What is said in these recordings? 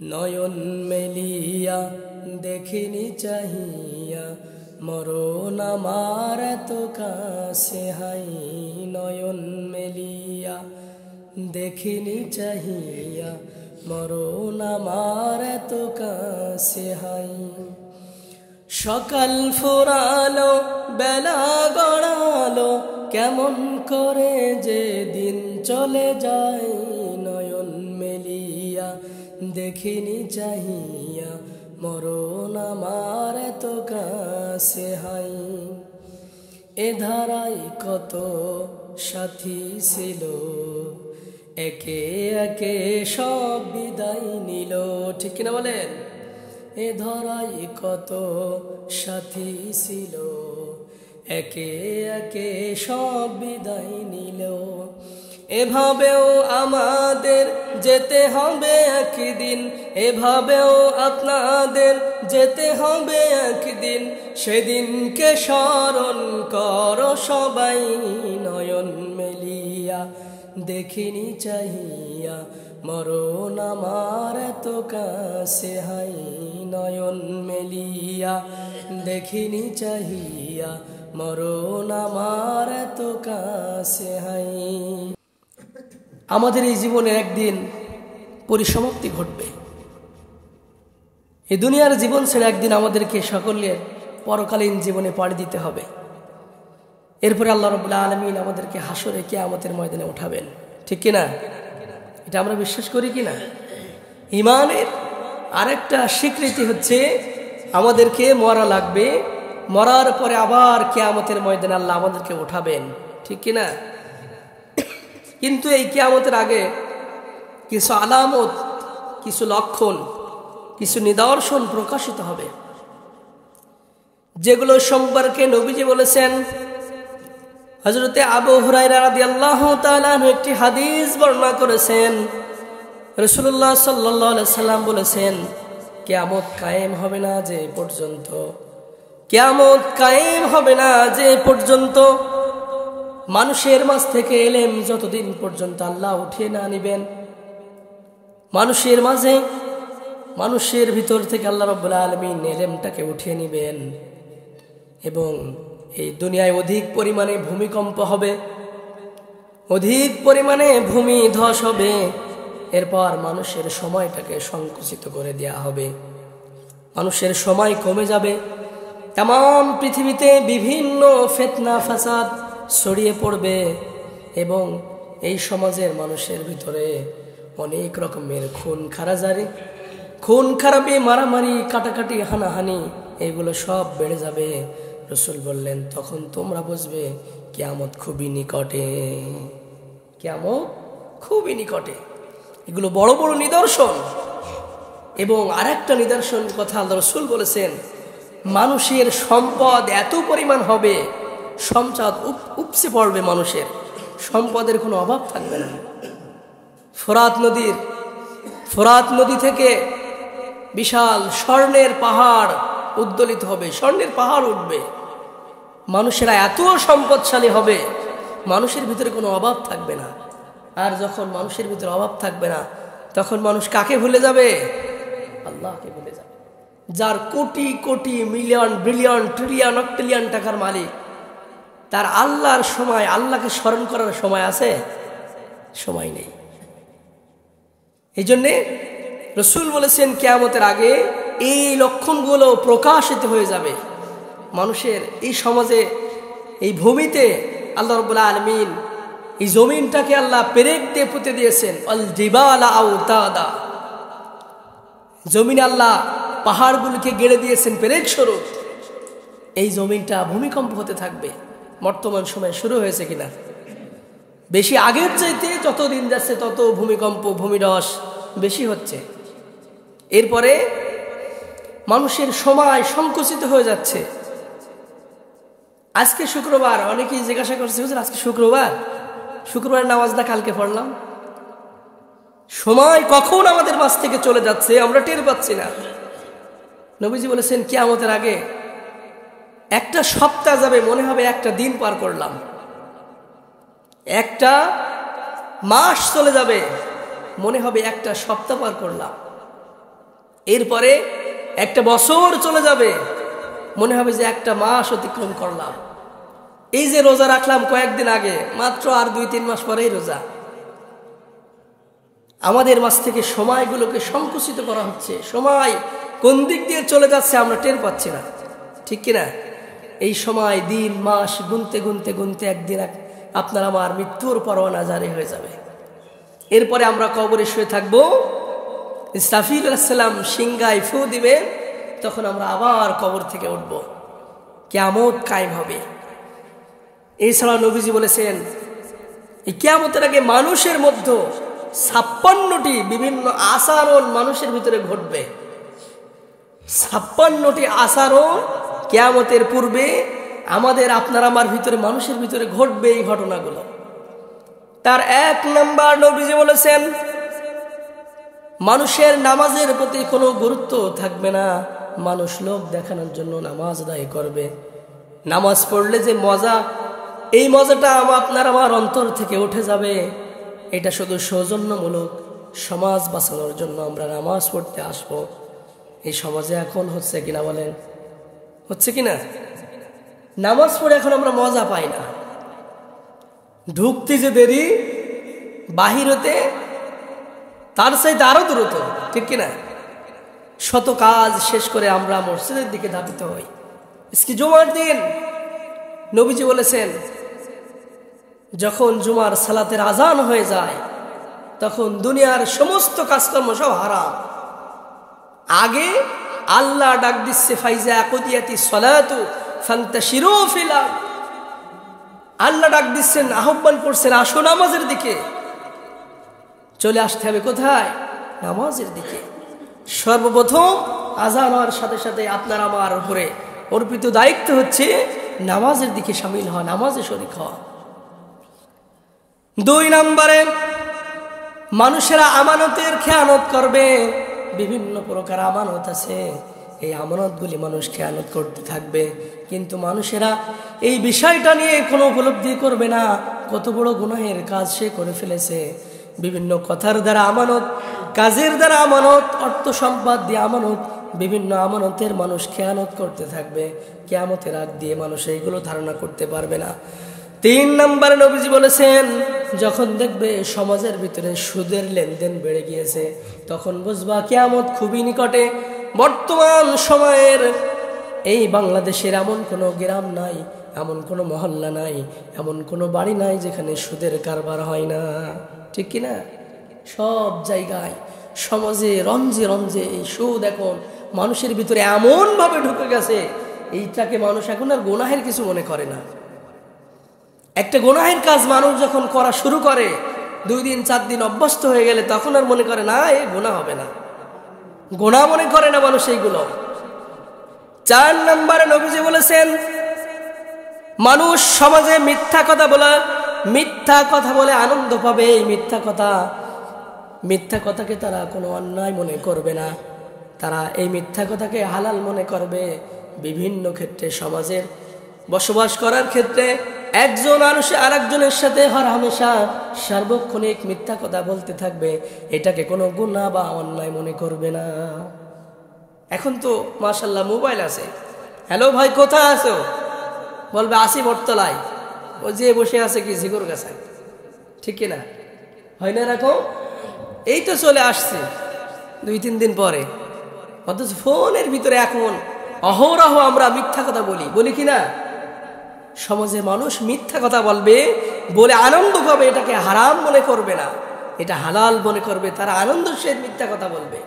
নয়ন মেলিয়া দেখিনি চাহিয়া মরণ আমার এত কাছে হাই। নয়ন মেলিয়া দেখিনি চাহিয়া মরণ আমার এত কাছে হাই। সকাল ফুরালো বেলা গড়ালো কেমন করে যে দিন চলে যায়। নয়ন মেলিয়া দেখিনি চাহিয়া মরণ আমার এত কাছে হাই। এ ধারায় কত সাথী ছিল একে একে সব বিদায় নিল। ঠিক কিনা বলেন? এ ধরায় কত সাথী ছিল একে একে সব বিদায় নিল। এভাবেও আমাদের যেতে হবে একদিন, এভাবেও আপনাদের যেতে হবে একদিন। সেদিনকে স্মরণ করো সবাই। নয়ন মেলিয়া দেখিনি চাহিয়া মরণ আমার এত কাছে হাই। নয়ন মেলিয়া দেখিনি চাহিয়া মরণ আমার এত কাছে হাই। আমাদের এই জীবনের একদিন পরিসমাপ্তি ঘটবে। এই দুনিয়ার জীবন ছেড়ে একদিন আমাদেরকে সকলের পরকালীন জীবনে পাড়ি দিতে হবে। এরপরে আল্লাহ রাব্বুল আলামিন আমাদেরকে হাসরে কিয়ামতের ময়দানে উঠাবেন। ঠিক কিনা? এটা আমরা বিশ্বাস করি কিনা? ঈমানের আরেকটা স্বীকৃতি হচ্ছে আমাদেরকে মরা লাগবে, মরার পরে আবার কিয়ামতের ময়দানে আল্লাহ আমাদেরকে উঠাবেন। ঠিক কিনা? কিন্তু এই কিয়ামতের আগে কিছু আলামত, কিছু লক্ষণ, কিছু নিদর্শন প্রকাশিত হবে, যেগুলো সম্পর্কে নবীজি বলেছেন। হযরতে আবু হুরায়রা রাদিয়াল্লাহু তাআলা আনহু একটি হাদিস বর্ণনা করেছেন। রাসূলুল্লাহ সাল্লাল্লাহু আলাইহি সাল্লাম বলেছেন, কিয়ামত কায়েম হবে না যে পর্যন্ত, কিয়ামত কায়েম হবে না যে পর্যন্ত মানুষের মাঝ থেকে ইলম যতদিন পর্যন্ত আল্লাহ উঠিয়ে না নিবেন। মানুষের মাঝে, মানুষের ভিতর থেকে আল্লাহ রাব্বুল আলামিন ইলমটাকে উঠিয়ে নিবেন এবং এই দুনিয়ায় অধিক পরিমাণে ভূমিকম্প হবে, অধিক পরিমাণে ভূমি ধস হবে। এরপর মানুষের সময়টাকে সংকুচিত করে দেয়া হবে, মানুষের সময় কমে যাবে। তামাম পৃথিবীতে বিভিন্ন ফিতনা ফাসাদ ছড়িয়ে পড়বে এবং এই সমাজের মানুষের ভিতরে অনেক রকমের খুন খারাপি, মারামারি, কাটাকাটি, হানাহানি এগুলো সব বেড়ে যাবে। রাসূল বললেন, তখন তোমরা বুঝবে কিয়ামত খুবই নিকটে, কিয়ামত খুবই নিকটে। এগুলো বড় বড় নিদর্শন। এবং আরেকটা নিদর্শন কথা আল্লাহ রাসূল বলেছেন, মানুষের সম্পদ এত পরিমাণ হবে, সম্পদ উপচে পড়বে, মানুষের সম্পদের কোনো অভাব থাকবে না। ফোরাত নদী থেকে বিশাল স্বর্ণের পাহাড় উদ্দোলিত হবে, স্বর্ণের পাহাড় উঠবে। মানুষেরা এত সম্পদশালী হবে, মানুষের ভিতরে কোনো অভাব থাকবে না। আর যখন মানুষের ভিতরে অভাব থাকবে না, তখন মানুষ কাকে ভুলে যাবে? আল্লাহকে ভুলে যাবে। যার crore crore, million, billion, trillion, অক্টিলিয়ন টাকার মালিক, তার আল্লাহর সময়, আল্লাহকে স্মরণ করার সময় আছে? সময় নেই। এই জন্যে রাসূল বলেছেন, কিয়ামতের আগে এই লক্ষণগুলো প্রকাশিত হয়ে যাবে। মানুষের এই সমাজে, এই ভূমিতে আল্লাহ রাব্বুল আলামিন এই জমিনটাকে আল্লাহ পেরেক দিয়ে পুঁতে দিয়েছেন। আল জিবালা আওতাদা, জমিনে আল্লাহ পাহাড়গুলোকে গেড়ে দিয়েছেন পেরেক স্বরূপ। এই জমিনটা ভূমিকম্প হতে থাকবে। বর্তমান সময়ে শুরু হয়েছে কিনা? বেশি আগের চাইতে যত দিন যাচ্ছে তত ভূমিকম্প, ভূমিধস বেশি হচ্ছে। এরপরে মানুষের সময় সংকুচিত হয়ে যাচ্ছে। আজকে শুক্রবার, অনেকেই জিজ্ঞাসা করছে, হুজুর আজকে শুক্রবার নামাজটা কালকে পড়লাম। সময় কখন আমাদের মাঝ থেকে চলে যাচ্ছে আমরা টের পাচ্ছি না। নবীজি বলেছেন, কিয়ামতের আগে একটা সপ্তাহ যাবে, মনে হবে একটা দিন পার করলাম। একটা মাস চলে যাবে, মনে হবে একটা সপ্তাহ পার করলাম। এরপরে একটা বছর চলে যাবে, মনে হবে যে একটা মাস অতিক্রম করলাম। এই যে রোজা রাখলাম কয়েকদিন আগে, মাত্র আর 2-3 মাস পরেই রোজা। আমাদের মাঝ থেকে সময়গুলোকে সংকুচিত করা হচ্ছে। সময় কোন দিক দিয়ে চলে যাচ্ছে আমরা টের পাচ্ছি না, ঠিক কিনা? এই সময় দিন মাস গুনতে গুনতে গুনতে একদিন আপনার আমার মৃত্যুর পরোয়ানা জারি হয়ে যাবে। এরপরে আমরা কবরে শুয়ে থাকবো, ইসরাফিল আলাইহিস সালাম সিংহায় ফু দিবে, তখন আমরা আবার কবর থেকে উঠব, কিয়ামত কায়েম হবে। এছাড়া নবীজি বলেছেন এই কিয়ামতের আগে মানুষের মধ্যে 56টি বিভিন্ন আচরণ মানুষের ভিতরে ঘটবে। 56টি আচরণ কিয়ামতের পূর্বে আমাদের আপনার আমার ভিতরে, মানুষের ভিতরে ঘটবে এই ঘটনাগুলো। তার 1 নাম্বার নবীজি বলেছেন মানুষের নামাজের প্রতি কোনো গুরুত্ব থাকবে না। মানুষ লোক দেখানোর জন্য নামাজ আদায় করবে। নামাজ পড়লে যে মজা, এই মজাটা আপনার আমার অন্তর থেকে উঠে যাবে। এটা শুধু সৌজন্যমূলক, সমাজ বাঁচানোর জন্য আমরা নামাজ পড়তে আসবো। এই সমাজে এখন হচ্ছে কিনা বলেন? হচ্ছে কিনা? নামাজ পড়ে এখন আমরা মজা পাই না। ঢুকতে যে দেরি, বাহির হতে তার চাইতে আরো দ্রুত, ঠিক কিনা? শত কাজ শেষ করে আমরা মসজিদের দিকে ধাবিত হই। আজকে জুমার দিন, নবীজি বলেছেন যখন জুমার সালাতের আজান হয়ে যায় তখন দুনিয়ার সমস্ত কাজকর্ম সব হারাম। আগে আল্লাহ ডাক দিচ্ছে ফাইজা কুদিয়াতি সলাতু ফান্তাশিরু ফিল আরদ। আল্লাহ ডাক দিচ্ছেন, আহ্বান করছেন, আসো নামাজের দিকে। চলে আসতে হবে কোথায়? নামাজের দিকে। সর্বপ্রথম আজান হওয়ার সাথে সাথে আপনার আমার উপরে অর্পিত দায়িত্ব হচ্ছে নামাজের দিকে শামিল হওয়া, নামাজে শরীক হওয়া। 2 নম্বরে মানুষেরা আমানতের খেয়ানত করবে। বিভিন্ন প্রকার আমানত আছে, এই আমানতগুলি মানুষ খেয়ানত করতে থাকবে, কিন্তু মানুষেরা এই বিষয়টা নিয়ে কোনো উপলব্ধি করবে না কত বড় গুনাহের কাজ সে করে ফেলেছে। বিভিন্ন কথার দ্বারা আমানত, কাজের দ্বারা আমানত, অর্থ সম্পদ দিয়ে আমানত, বিভিন্ন আমানতের মানুষ খেয়ানত করতে থাকবে। কিয়ামতের আগ দিয়ে মানুষ এইগুলো ধারণা করতে পারবে না। 3 নম্বরে নবীজি বলেছেন যখন দেখবে সমাজের ভিতরে সুদের লেনদেন বেড়ে গিয়েছে তখন বুঝবা কিয়ামত খুবই নিকটে। বর্তমান সময়ের এই বাংলাদেশের এমন কোনো গ্রাম নাই, এমন কোনো মহল্লা নাই, এমন কোনো বাড়ি নাই যেখানে সুদের কারবার হয় না, ঠিক কিনা? সব জায়গায় সমাজে রঞ্জে রঞ্জে এই সুদ এখন মানুষের ভিতরে এমন ভাবে ঢুকে গেছে, এইটাকে মানুষ এখন আর গুনাহের কিছু মনে করে না। একটা গুনাহের কাজ মানুষ যখন করা শুরু করে 2 দিন 4 দিন অভ্যস্ত হয়ে গেলে তখন আর মনে করে না এ গুনাহ হবে না, গুনাহ মনে করে না মানুষ এইগুলো। 4 নম্বরে নবীজি বলেছেন মানুষ সমাজে মিথ্যা কথা বলে আনন্দ পাবে। এই মিথ্যা কথাকে তারা কোনো অন্যায় মনে করবে না, তারা এই মিথ্যা কথাকে হালাল মনে করবে। বিভিন্ন ক্ষেত্রে সমাজের বসবাস করার ক্ষেত্রে একজন মানুষ আরেকজনের সাথে হরহামেশা সার্বক্ষণিক মিথ্যা কথা বলতে থাকবে, এটাকে কোনো গুনাহ বা অন্যায় মনে করবে না। এখন তো মাশাআল্লাহ মোবাইল আছে, হ্যালো ভাই কোথায় আছো? বলবে আসি বটতলায়। ও যে বসে আছে কি জিগর গাছে, ঠিক কিনা? হয় না এরকম? এই তো চলে আসছে 2-3 দিন পরে, অথচ ফোনের ভিতরে এখন অহরহ আমরা মিথ্যা কথা বলি কিনা? সমাজে মানুষ মিথ্যা কথা বলবে, বলে আনন্দ পাবে, এটাকে হারাম মনে করবে না, এটা হালাল মনে করবে, তারা আনন্দের সহিত মিথ্যা কথা বলবে।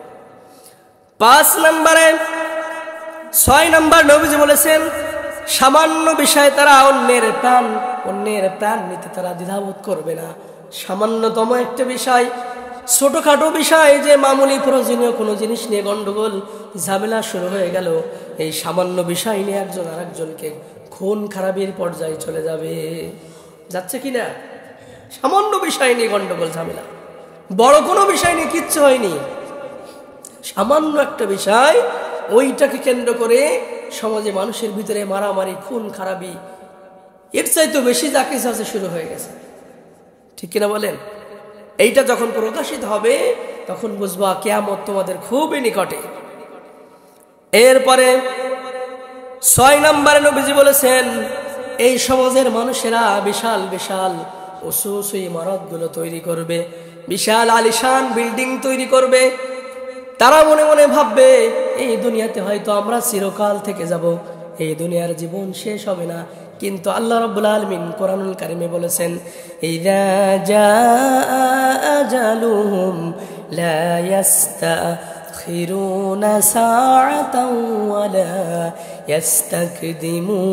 5 নম্বরে 6 নম্বর নবীজি বলেছেন সামান্য বিষয়ে তারা অন্যের প্রাণ নিতে তারা দ্বিধাবোধ করবে না। সামান্যতম একটা বিষয়, ছোটখাটো বিষয়, যে মামুলি প্রয়োজনীয় কোনো জিনিস নিয়ে গন্ডগোল ঝামেলা শুরু হয়ে গেল, এই সামান্য বিষয় নিয়ে একজন আরেকজনকে খুন খারাপের পর্যায়ে চলে যাচ্ছে কিনা? সামান্য বিষয় নিয়ে গন্ডগোল ঝামেলা, বড় কোনো বিষয় নিয়ে কিচ্ছু হয়নি, সামান্য একটা বিষয়, ওইটাকে কেন্দ্র করে সমাজে মানুষের ভিতরে মারামারি, খুন খারাপি, এর চাইতে বেশি যা কিছু আছে শুরু হয়ে গেছে, ঠিক কিনা বলেন? এইটা যখন প্রকাশিত হবে তখন বুঝবা কিয়ামত তোমাদের খুবই নিকটে। এরপরে 6 নম্বরে নবীজি বলেছেন, এই সমাজের মানুষেরা বিশাল বিশাল উঁচু উঁচু ইমারতগুলো তৈরি করবে, বিশাল আলিশান বিল্ডিং তৈরি করবে। তারা মনে মনে ভাববে এই দুনিয়াতে হয়তো আমরা চিরকাল থেকে যাব, এই দুনিয়ার জীবন শেষ হবে না। কিন্তু আল্লাহ রাব্বুল আলামিন কোরআনুল কারিমে বলেছেন, ইযা জাআ আজালুহুম লা ইস্তাখিরুনা সাআতাও ওয়া লা ইস্তাকদিমুন।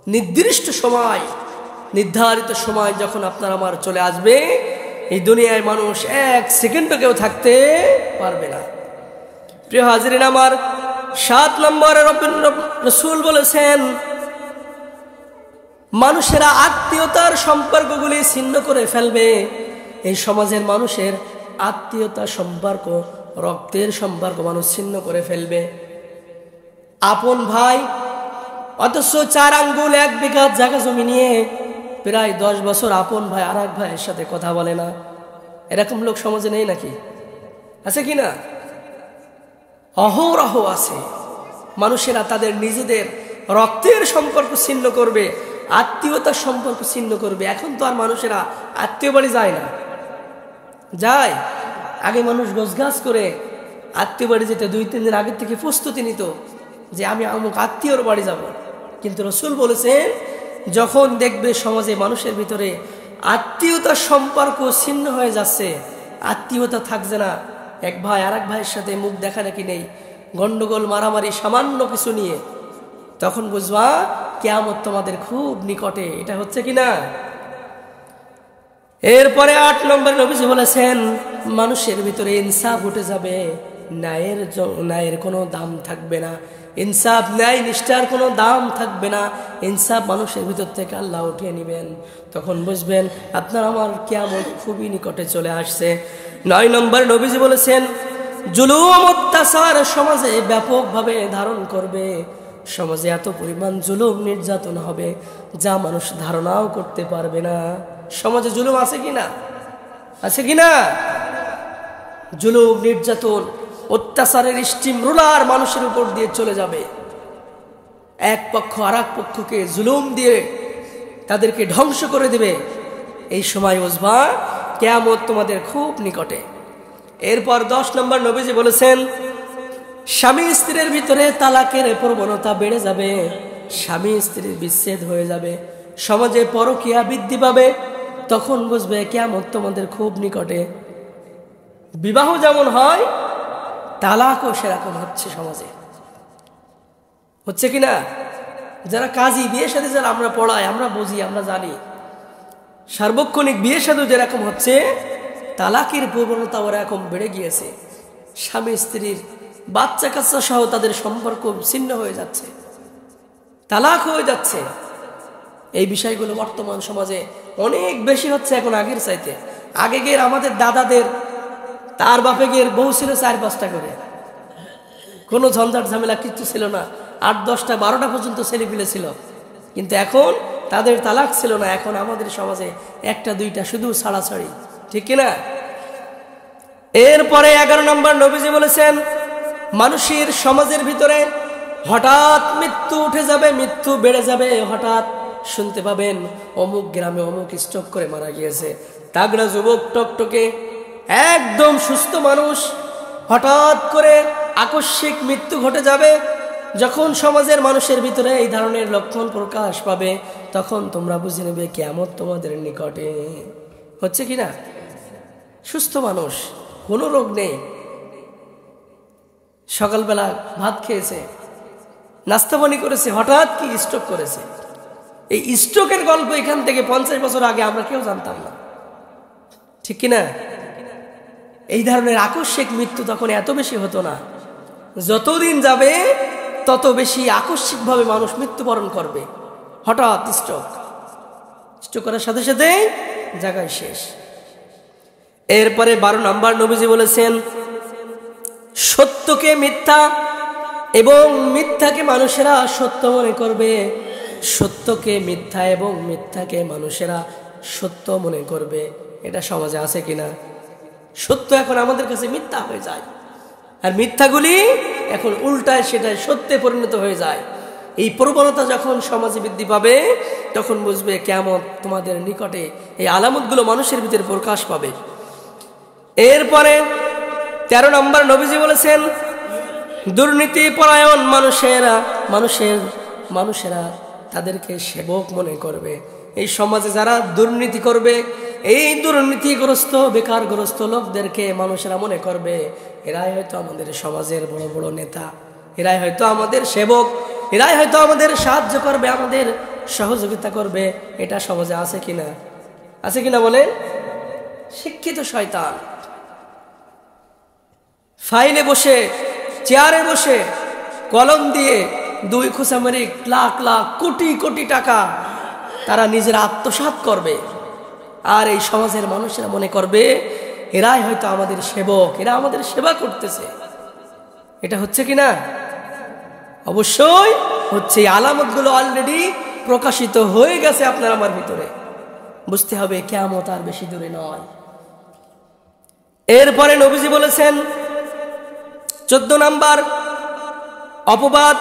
নির্দিষ্ট সময়, নির্ধারিত সময় যখন আপনার আমার চলে আসবে, এই দুনিয়ায় মানুষ 1 সেকেন্ডও কেউ থাকতে পারবে না। প্রিয় হাজিরিন আমার, 7 নম্বরে রাসূল বলেছেন, মানুষেরা আত্মীয়তার সম্পর্কগুলি ছিন্ন করে ফেলবে। এই সমাজের মানুষের আত্মীয়তার সম্পর্ক, রক্তের সম্পর্ক মানুষ ছিন্ন করে ফেলবে। আপন ভাই, অথচ 4 আঙ্গুল 1 বিঘা জায়গা জমি নিয়ে প্রায় 10 বছর আপন ভাই আর এক ভাইয়ের সাথে কথা বলে না। এরকম লোক সমাজে নেই নাকি? আছে কি না? অহরহ আছে। মানুষেরা তাদের নিজেদের রক্তের সম্পর্ক ছিন্ন করবে, আত্মীয়তার সম্পর্ক ছিন্ন করবে। এখন তো আর মানুষেরা আত্মীয় বাড়ি যায় না। যায়, আগে মানুষ গোছগাছ করে আত্মীয় বাড়ি যেতে 2-3 দিন আগের থেকে প্রস্তুতি নিত যে আমি অমুক আত্মীয়র বাড়ি যাব। কিন্তু রাসূল বলেছেন, যখন দেখবে সমাজে মানুষের ভিতরে আত্মীয়তার সম্পর্ক ছিন্ন হয়ে যাচ্ছে, আত্মীয়তা থাকছে না, এক ভাই আর এক ভাইয়ের সাথে মুখ দেখাদেখি নেই, গন্ডগোল মারামারি সামান্য কিছু নিয়ে, তখন বুঝবা কিয়ামত তোমাদের খুব নিকটে। এটা হচ্ছে কিনা? এরপরে 8 নম্বরে নবীজি বলেছেন, মানুষের ভিতরে ইনসাফ উঠে যাবে, ন্যায়ের কোনো দাম থাকবে না। ইনসাফ, ন্যায় নিষ্ঠার কোনো দাম থাকবে না। ইনসাফ মানুষের ভিতর থেকে আল্লাহ উঠিয়ে নেবেন। তখন বুঝবেন আপনার আমার কিয়ামত খুবই নিকটে চলে আসছে। 9 নম্বরে নবীজি বলেছেন, জুলুম অত্যাচার সমাজে ব্যাপকভাবে ধারণ করবে। সমাজে এত পরিমাণ জুলুম নির্যাতন হবে যা মানুষ ধারণাও করতে পারবে না। সমাজে জুলুম আছে কিনা? আছে কিনা? জুলুম, নির্যাতন, অত্যাচারের স্টিম রোলার মানুষের উপর দিয়ে চলে যাবে। এক পক্ষ আর এক পক্ষকে জুলুম দিয়ে তাদেরকে ধ্বংস করে দেবে। এই সময় বুঝবা কিয়ামত তোমাদের খুব নিকটে। এরপর 10 নম্বর নবীজি বলেছেন, স্বামী স্ত্রীর ভিতরে তালাকের প্রবণতা বেড়ে যাবে, স্বামী স্ত্রীর বিচ্ছেদ হয়ে যাবে, সমাজে পরকীয়া বৃদ্ধি পাবে। তখন বুঝবে কিয়ামত তোমাদের খুব নিকটে। বিবাহ যেমন হয়, তালাকও সেরকম হচ্ছে সমাজে। হচ্ছে কিনা? যারা কাজী, বিয়ে শাদী যারা আমরা পড়াই, আমরা বুঝি, আমরা জানি, সার্বক্ষণিক বিয়ে শাদী যেরকম হচ্ছে, তালাকের প্রবণতা ওরকম বেড়ে গিয়েছে। স্বামী স্ত্রীর, বাচ্চা কাচ্চা সহ তাদের সম্পর্ক ছিন্ন হয়ে যাচ্ছে, তালাক হয়ে যাচ্ছে। এই বিষয়গুলো বর্তমান সমাজে অনেক বেশি হচ্ছে এখন আগের চাইতে। আগে গিয়ে আমাদের দাদাদের, তার বাপে গিয়ে বউ ছিল 4-5টা করে, কোনো ঝঞ্ঝাট ঝামেলা কিচ্ছু ছিল না, 8, 10টা 12টা পর্যন্ত ছেলে পিলে ছিল। কিন্তু এখন তাদের তালাক ছিল না। এখন আমাদের সমাজে 1টা 2টা শুধু ছাড়াছাড়ি, ঠিক কিনা? এরপরে 11 নম্বর নবীজি বলেছেন, মানুষের সমাজের ভিতরে হঠাৎ মৃত্যু উঠে যাবে, মৃত্যু বেড়ে যাবে। হঠাৎ শুনতে পাবেন অমুক গ্রামে অমুক স্ট্রোক করে মারা গিয়েছে। তাগড়া যুবক, টকটকে একদম সুস্থ মানুষ, হঠাৎ করে আকস্মিক মৃত্যু ঘটে যাবে। যখন সমাজের মানুষের ভিতরে এই ধরনের লক্ষণ প্রকাশ পাবে, তখন তোমরা বুঝে নেবে কিয়ামত তোমাদের নিকটে। হচ্ছে কিনা? সুস্থ মানুষ, কোনো রোগ নেই, সকালবেলা ভাত খেয়েছে, নাস্তা পানি করেছে, হঠাৎ কি স্ট্রোক করেছে। এই স্ট্রোকের গল্প এখান থেকে 50 বছর আগে আমরা কেউ জানতাম না, ঠিক কিনা? এই ধরনের আকস্মিক মৃত্যু তখন এত বেশি হতো না। যতদিন যাবে তত বেশি আকস্মিকভাবে মানুষ মৃত্যুবরণ করবে। হঠাৎ স্ট্রোক করার সাথে সাথে জায়গায় শেষ। এরপরে 12 নম্বর নবীজি বলেছেন, সত্যকে মিথ্যা এবং মিথ্যাকে মানুষেরা সত্য মনে করবে। সত্যকে মিথ্যা এবং মিথ্যাকে মানুষেরা সত্য মনে করবে। এটা সমাজে আছে কিনা? সত্য এখন আমাদের কাছে মিথ্যা হয়ে যায়। আর মিথ্যাগুলি এখন উল্টায় সেটাই সত্যে পরিণত হয়ে যায়। এই প্রবণতা যখন সমাজে বৃদ্ধি পাবে তখন বুঝবে কিয়ামত তোমাদের নিকটে, এই আলামতগুলো মানুষের ভিতরে প্রকাশ পাবে। এরপরে 13 নম্বর নবীজি বলেছেন, দুর্নীতি পরায়ণ মানুষেরা তাদেরকে সেবক মনে করবে। এই সমাজে যারা দুর্নীতি করবে, এই দুর্নীতিগ্রস্ত বেকারগ্রস্ত লোকদেরকে মানুষেরা মনে করবে এরাই হয়তো আমাদের সমাজের বড় বড় নেতা, এরাই হয়তো আমাদের সেবক, এরাই হয়তো আমাদের সাহায্য করবে, আমাদের সহযোগিতা করবে। এটা সমাজে আছে কিনা? আছে কিনা বলে? শিক্ষিত শয়তান ফাইলে বসে, চেয়ারে বসে, কলম দিয়ে 2 খুসামারি লাখ লাখ কোটি কোটি টাকা তারা নিজেরা আত্মসাৎ করবে। আর এই সমাজের মানুষেরা মনে করবে এরাই হয়তো আমাদের সেবক, এরা আমাদের সেবা করতেছে। এটা হচ্ছে কিনা? অবশ্যই হচ্ছে। এই আলামতগুলো অলরেডি প্রকাশিত হয়ে গেছে আপনার আমার ভিতরে। বুঝতে হবে কিয়ামত আর বেশি দূরে নয়। এরপরে নবীজি বলেছেন 14 নাম্বার অপবাদ।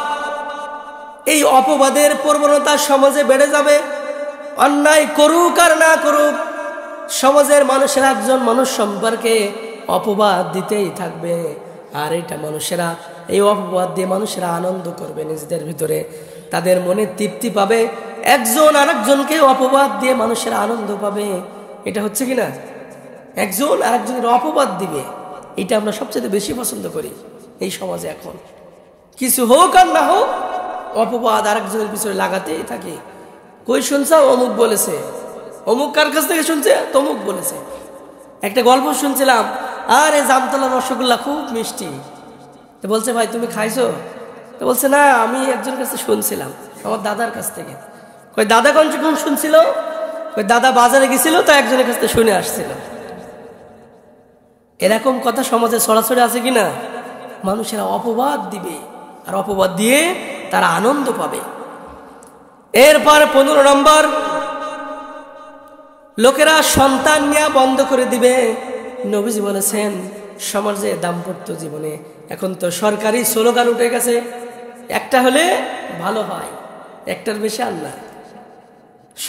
এই অপবাদের প্রবণতা সমাজে বেড়ে যাবে। অন্যায় করুক আর না করুক, সমাজের মানুষেরা একজন মানুষ সম্পর্কে অপবাদ দিতেই থাকবে। আর এটা মানুষেরা, এই অপবাদ দিয়ে মানুষেরা আনন্দ করবে নিজেদের ভিতরে, তাদের মনে তৃপ্তি পাবে। একজন আরেকজনকে অপবাদ দিয়ে মানুষেরা আনন্দ পাবে। এটা হচ্ছে কিনা? একজন আরেকজনের অপবাদ দিবে, এটা আমরা সবচেয়ে বেশি পছন্দ করি এই সমাজে। এখন কিছু হোক আর না হোক, অপবাদ আরেকজনের পিছনে লাগাতেই থাকে। কই শুনছ? অমুক বলেছে। অমুক কার কাছ থেকে শুনছে? তমুক বলেছে। একটা গল্প শুনছিলাম, আর এই জামতলার রসগোল্লা খুব মিষ্টি। তো বলছে, ভাই তুমি খাইছো? তো বলছে, না, আমি একজনের কাছে শুনছিলাম, আমার দাদার কাছ থেকে। কই দাদা কোন শুনছিল? কই দাদা বাজারে গেছিল, তো একজনের কাছ থেকে শুনে আসছিল। এরকম কথা সমাজে ছড়াছড়ি আছে কিনা? মানুষেরা অপবাদ দিবে, আর অপবাদ দিয়ে তারা আনন্দ পাবে। এরপর 15 নম্বর, লোকেরা সন্তান নেওয়া বন্ধ করে দিবে। নবীজি বলেছেন সমাজে দাম্পত্য জীবনে এখন তো সরকারি স্লোগান উঠে গেছে, একটা হলে ভালো হয়, একটার বেশি আল্লাহ।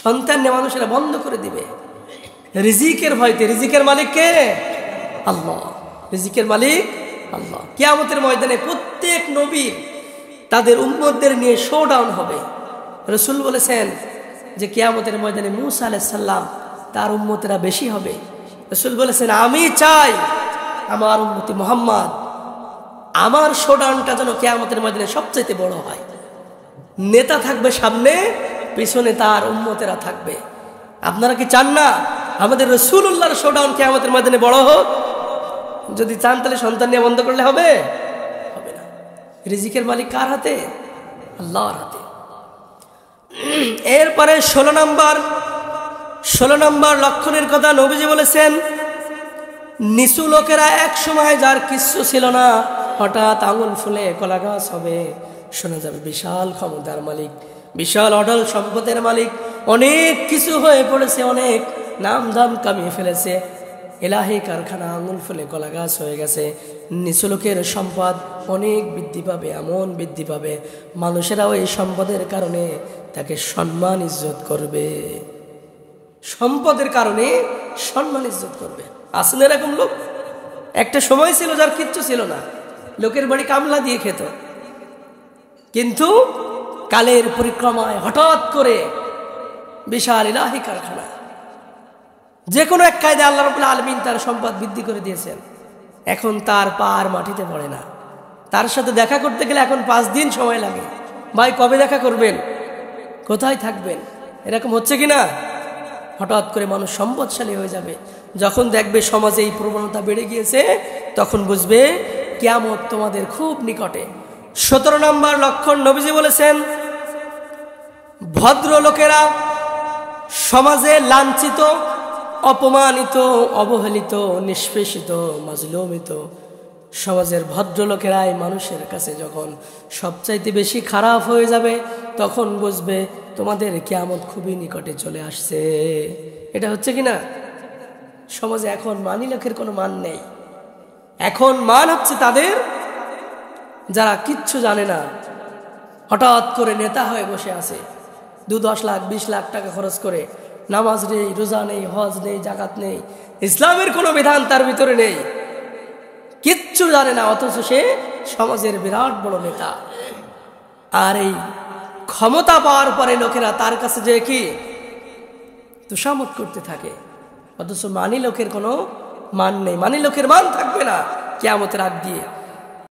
সন্তান নেওয়া মানুষেরা বন্ধ করে দিবে রিজিকের ভয়তে। রিজিকের মালিক কে? আল্লাহ। রিজিকের মালিক আল্লাহ। কিয়ামতের ময়দানে প্রত্যেক নবী তাদের উম্মতদের নিয়ে শোডাউন হবে। রাসূল বলেছেন যে কিয়ামতের ময়দানে মূসা আলাইহিস সালাম তার উম্মতেরা বেশি হবে। রাসূল বলেছেন আমি চাই আমার উম্মতি মুহাম্মদ, আমার শোডাউনটা যেন কিয়ামতের ময়দানে সবচেয়ে বড় হয়। নেতা থাকবে সামনে, পিছনে তার উম্মতেরা থাকবে। আপনারা কি চান না আমাদের রাসূলুল্লাহর শোডাউন কিয়ামতের ময়দানে বড় হোক? যদি চান তাহলে সন্তান নিয়ে বন্ধ করলে হবে? হবে না। রিজিকের মালিক কার হাতে? আল্লাহর হাতে। এরপরে 16 নম্বর লক্ষণের কথা নবীজি বলেছেন, নিচু লোকেরা এক সময় যার কিচ্ছু ছিল না, হঠাৎ আঙুল ফুলে কলা গাছ হবে। শোনা যাবে বিশাল ক্ষমতার মালিক, বিশাল অঢল সম্পদের মালিক, অনেক কিছু হয়ে পড়েছে, অনেক নাম দাম কামিয়ে ফেলেছে, এলাহি কারখানা আঙুল ফুলে কলা গাছ হয়ে গেছে। নিচু লোকের সম্পদ অনেক বৃদ্ধি পাবে, এমন বৃদ্ধি পাবে মানুষেরাও এই সম্পদের কারণে তাকে সম্মান ইজ্জত করবে। সম্পদের কারণে সম্মান ইজ্জত করবে। আসলে এরকম লোক একটা সময় ছিল যার কিচ্ছু ছিল না, লোকের বাড়ি কামলা দিয়ে খেত, কিন্তু কালের পরিক্রমায় হঠাৎ করে বিশাল ইলাহি কারখানা, যে কোনো এক কায়দায় আল্লাহ রাব্বুল আলামিন তার সম্পদ বৃদ্ধি করে দিয়েছেন। এখন তার পা আর মাটিতে পড়ে না। তার সাথে দেখা করতে গেলে এখন 5 দিন সময় লাগে। ভাই কবে দেখা করবেন? কোথায় থাকবেন? এরকম হচ্ছে কিনা? হঠাৎ করে মানুষ সম্পদশালী হয়ে যাবে। যখন দেখবে সমাজে এই প্রবণতা বেড়ে গিয়েছে, তখন বুঝবে কিয়ামত তোমাদের খুব নিকটে। 17 নম্বর লক্ষণ নবীজি বলেছেন, ভদ্র লোকেরা সমাজে লাঞ্ছিত, অপমানিত, অবহেলিত, নিষ্পেষিত, মাজলুমিত। সমাজের ভদ্রলোকেরাই মানুষের কাছে যখন সবচাইতে বেশি খারাপ হয়ে যাবে, তখন বুঝবে তোমাদের কিয়ামত খুবই নিকটে চলে আসছে। এটা হচ্ছে কিনা? সমাজে এখন মানি লোকের কোনো মান নেই। এখন মান হচ্ছে তাদের যারা কিচ্ছু জানে না, হঠাৎ করে নেতা হয়ে বসে আছে, 10 লাখ 20 লাখ টাকা খরচ করে, নামাজ নেই, রোজা নেই, হজ নেই, জাকাত নেই, ইসলামের কোনো বিধান তার ভিতরে নেই, কিচ্ছু জানে না, অথচ সে সমাজের বিরাট বড় নেতা। আর এই ক্ষমতা পাওয়ার পরে লোকেরা তার কাছে যে কি তুষামত করতে থাকে, অথচ মানি লোকের কোনো মান নেই, মানি লোকের মান থাকবে না কিয়ামতের আগ দিয়ে।